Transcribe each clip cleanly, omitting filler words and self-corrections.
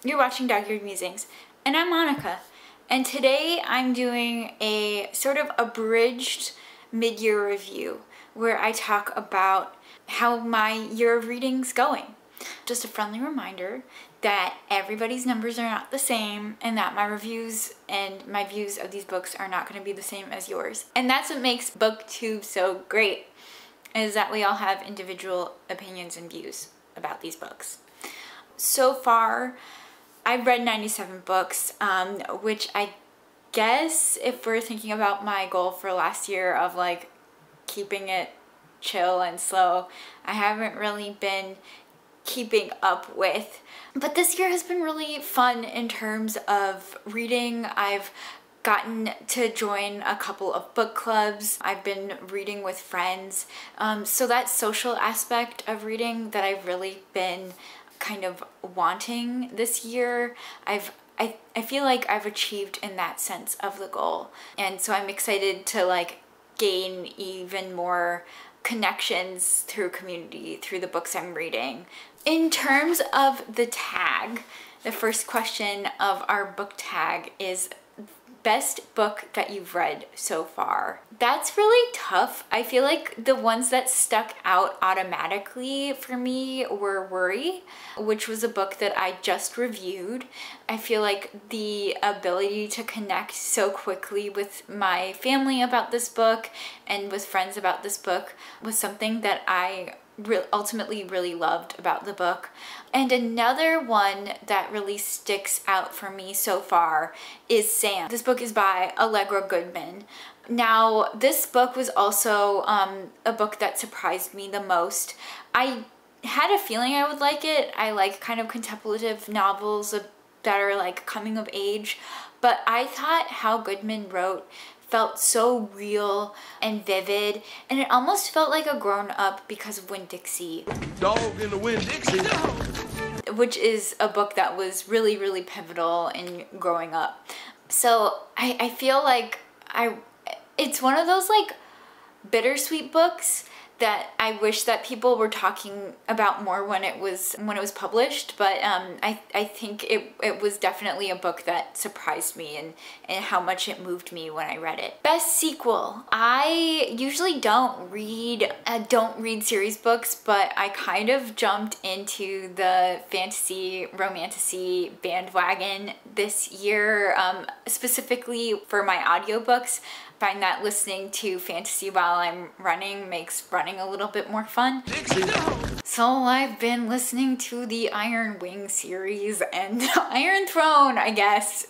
You're watching Dog-Eared Musings, and I'm Monica. And today I'm doing a sort of abridged mid-year review where I talk about how my year of reading's going. Just a friendly reminder that everybody's numbers are not the same and that my reviews and my views of these books are not going to be the same as yours. And that's what makes BookTube so great, is that we all have individual opinions and views about these books. So far, I've read 97 books, which I guess if we're thinking about my goal for last year of like keeping it chill and slow, I haven't really been keeping up with. But this year has been really fun in terms of reading. I've gotten to join a couple of book clubs. I've been reading with friends. So that social aspect of reading that I've really been kind of wanting this year, I feel like I've achieved in that sense of the goal. And so I'm excited to like gain even more connections through community, through the books I'm reading. In terms of the tag, the first question of our book tag is best book that you've read so far. That's really tough. I feel like the ones that stuck out automatically for me were Worry, which was a book that I just reviewed. I feel like the ability to connect so quickly with my family about this book and with friends about this book was something that I ultimately really loved about the book. And another one that really sticks out for me so far is Sam. This book is by Allegra Goodman. Now, this book was also a book that surprised me the most. I had a feeling I would like it. I like kind of contemplative novels that are like coming of age, but I thought how Goodman wrote felt so real and vivid, and it almost felt like a grown-up because of Winn-Dixie. Dog in the Winn-Dixie. Which is a book that was really, really pivotal in growing up. So I feel like it's one of those like bittersweet books that I wish that people were talking about more when it was published, but I think it was definitely a book that surprised me and how much it moved me when I read it. Best sequel. I usually don't read series books, but I kind of jumped into the fantasy romantasy bandwagon this year, specifically for my audiobooks. I find that listening to fantasy while I'm running makes running a little bit more fun. So I've been listening to the Iron Wing series and Iron Throne, I guess.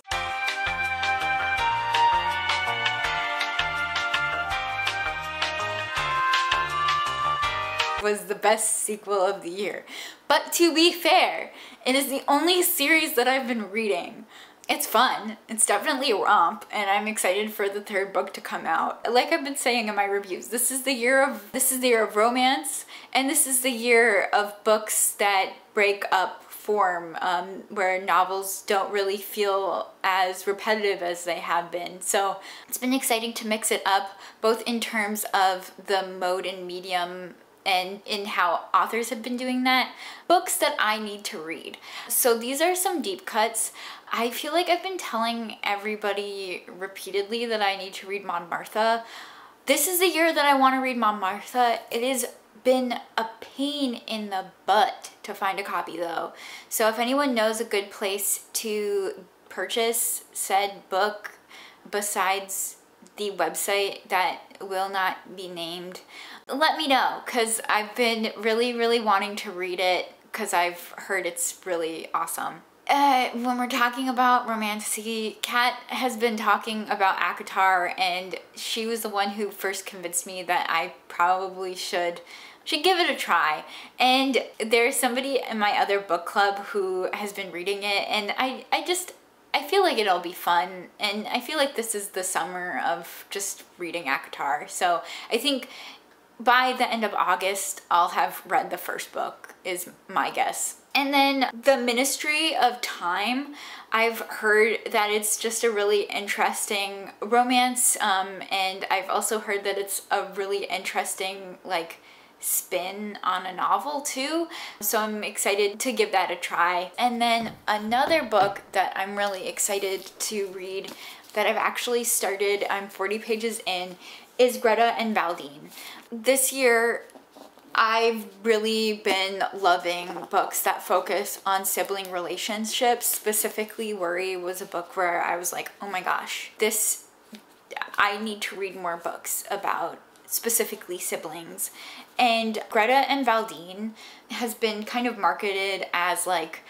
Was the best sequel of the year. But to be fair, it is the only series that I've been reading. It's fun. It's definitely a romp, and I'm excited for the third book to come out. Like I've been saying in my reviews, this is the year of romance, and this is the year of books that break up form, where novels don't really feel as repetitive as they have been. So it's been exciting to mix it up, both in terms of the mode and medium and in how authors have been doing that. Books that I need to read. So these are some deep cuts. I feel like I've been telling everybody repeatedly that I need to read Maud Martha. This is the year that I want to read Maud Martha. It has been a pain in the butt to find a copy though. So if anyone knows a good place to purchase said book besides the website that will not be named, let me know, because I've been really, really wanting to read it because I've heard it's really awesome. When we're talking about romantasy, Kat has been talking about ACOTAR, and she was the one who first convinced me that I probably should give it a try. And there's somebody in my other book club who has been reading it, and I feel like it'll be fun, and I feel like this is the summer of just reading ACOTAR. So I think by the end of August, I'll have read the first book, is my guess. And then The Ministry of Time, I've heard that it's just a really interesting romance, and I've also heard that it's a really interesting like spin on a novel too, so I'm excited to give that a try. And then another book that I'm really excited to read that I've actually started, I'm 40 pages in, is Greta and Valdine. This year I've really been loving books that focus on sibling relationships. Specifically, Worry was a book where I was like, oh my gosh, I need to read more books about specifically siblings. And Greta and Valdine has been kind of marketed as like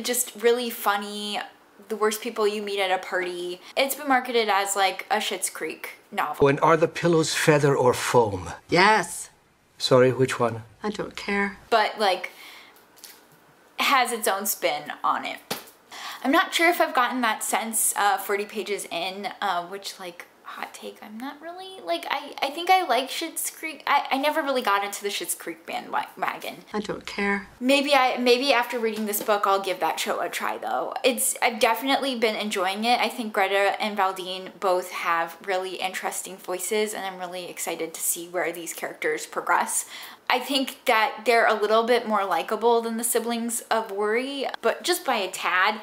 just really funny, the worst people you meet at a party. It's been marketed as like a Schitt's Creek novel. When are the pillows feather or foam? Yes. Sorry, which one? I don't care. But like has its own spin on it. I'm not sure if I've gotten that sense 40 pages in, which like hot take, I'm not really like, I think I like Schitt's Creek. I never really got into the Schitt's Creek bandwagon. I don't care. Maybe after reading this book I'll give that show a try though. I've definitely been enjoying it. I think Greta and Valdine both have really interesting voices, and I'm really excited to see where these characters progress. I think that they're a little bit more likable than the siblings of Worry, but just by a tad.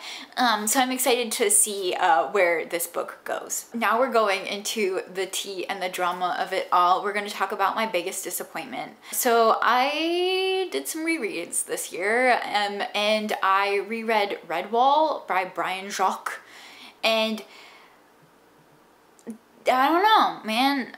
So I'm excited to see where this book goes. Now we're going into the tea and the drama of it all. We're going to talk about my biggest disappointment. So I did some rereads this year, and I reread Redwall by Brian Jacques, and I don't know, man.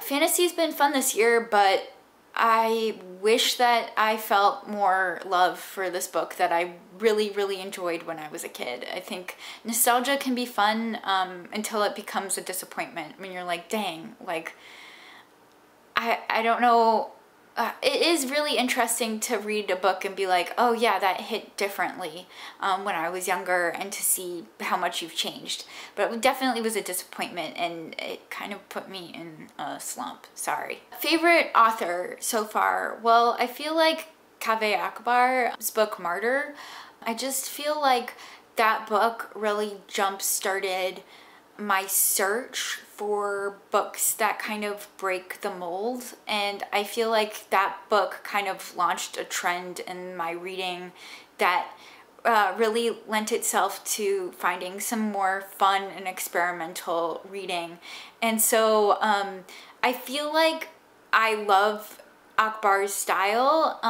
Fantasy's been fun this year, but I wish that I felt more love for this book that I really, really enjoyed when I was a kid. I think nostalgia can be fun until it becomes a disappointment when you're like, dang, like, I don't know. It is really interesting to read a book and be like, oh yeah, that hit differently when I was younger, and to see how much you've changed. But it definitely was a disappointment, and it kind of put me in a slump. Sorry. Favorite author so far? Well, I feel like Kaveh Akbar's book Martyr. I just feel like that book really jump-started my search for books that kind of break the mold, and I feel like that book kind of launched a trend in my reading that really lent itself to finding some more fun and experimental reading. And so I feel like I love Akbar's style,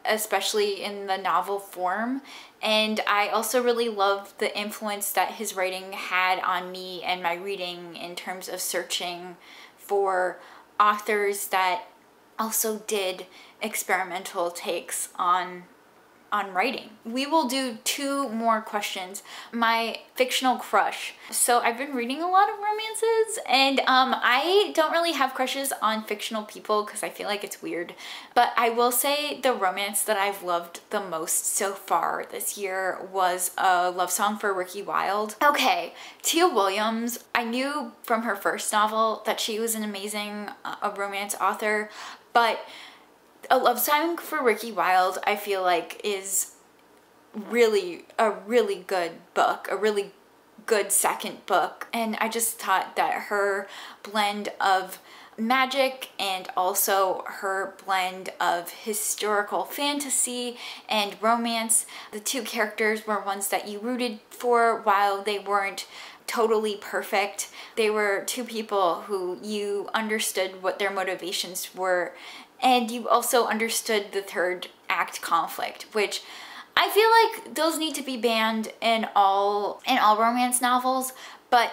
especially in the novel form, and I also really love the influence that his writing had on me and my reading in terms of searching for authors that also did experimental takes on writing. We will do 2 more questions. My fictional crush. So I've been reading a lot of romances, and I don't really have crushes on fictional people because I feel like it's weird. But I will say the romance that I've loved the most so far this year was A Love Song for Ricky Wilde. Okay, Tia Williams, I knew from her first novel that she was an amazing romance author, but A Love Song for Ricky Wilde, I feel like, is really a really good book, a really good second book. And I just thought that her blend of magic and also her blend of historical fantasy and romance, the 2 characters were ones that you rooted for while they weren't totally perfect. They were 2 people who you understood what their motivations were, and you also understood the 3rd act conflict, which I feel like those need to be banned in all romance novels, but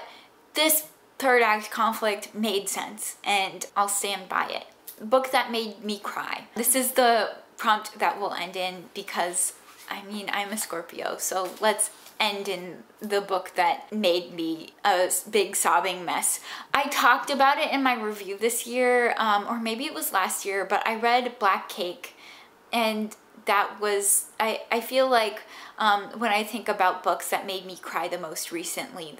this 3rd act conflict made sense, and I'll stand by it. Book that made me cry. This is the prompt that we'll end in because, I mean, I'm a Scorpio, so let's end in the book that made me a big sobbing mess. I talked about it in my review this year, or maybe it was last year, but I read Black Cake, and that was, I feel like when I think about books that made me cry the most recently,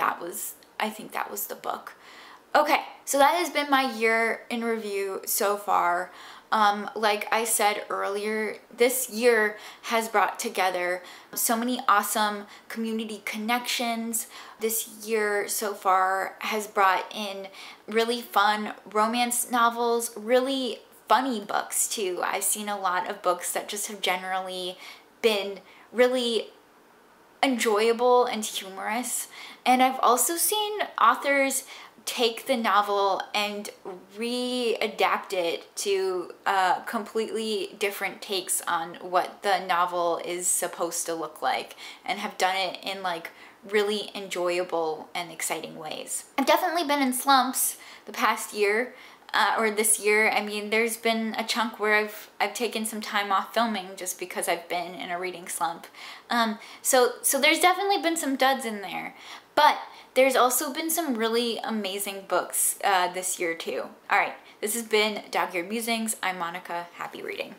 I think that was the book. Okay, so that has been my year in review so far. Like I said earlier, this year has brought together so many awesome community connections. This year so far has brought in really fun romance novels, really funny books too. I've seen a lot of books that just have generally been really enjoyable and humorous. And I've also seen authors take the novel and readapt it to completely different takes on what the novel is supposed to look like, and have done it in like really enjoyable and exciting ways. I've definitely been in slumps the past year, or this year. I mean, there's been a chunk where I've taken some time off filming just because I've been in a reading slump. So there's definitely been some duds in there, but there's also been some really amazing books this year too. All right, this has been Dog-Eared Musings. I'm Monica. Happy reading.